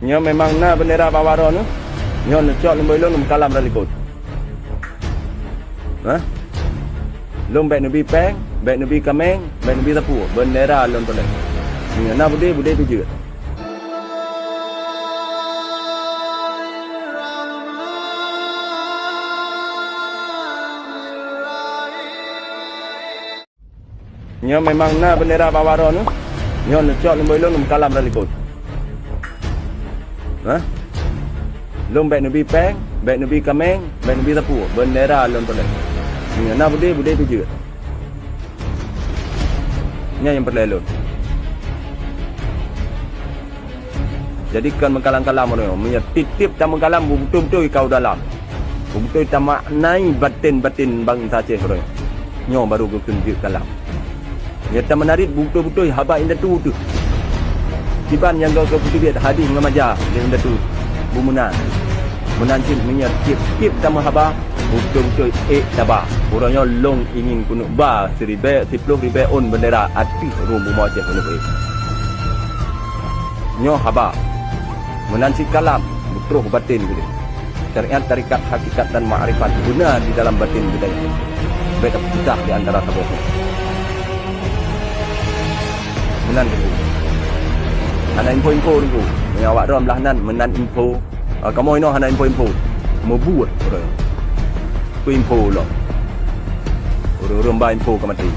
Nya memang na bendera pawaro nu. Nya necok lembai long kalam ralikut. Ha? Long baik nabi peng, baik nabi kameng, baik nabi tapu, bendera long tolak. Nya na bude tu je. Nya memang na bendera pawaro nu. Nya necok lembai long kalam ralikut. Ha? Long baik nabi peng, baik nabi kameng, baik nabi tapu, bendera long tolak. Nya na bude tu je. Nya yang perlelon. Jadikan mengkalam-kalam orang, menyetip tam mengkalam betul-betul kau dalam. Betul tam maknai batin-batin bangsa Aceh orang. Nya baru tunjuk kalam. Ya tam menarik betul-betul haba indah tu. Tiban yang kau putih biat hadis mengajar yang indah tu. Bumunan. Menancip menyetip tam haba betul-betul daba. Orangnya long ingin kunuk ba 1000 on bendera artis rumah Aceh kunuk. Nya haba menancip kalam betul batin gitu. Syariat tarikat hakikat dan ma'rifat guna di dalam batin kita ini. Beda pisah di antara tabuh. Menan itu. Hana info dulu. Awak ram lah nan menan info. Kamu ini hana info. Mau buat orang. Info lah. Orang-orang info ke mati.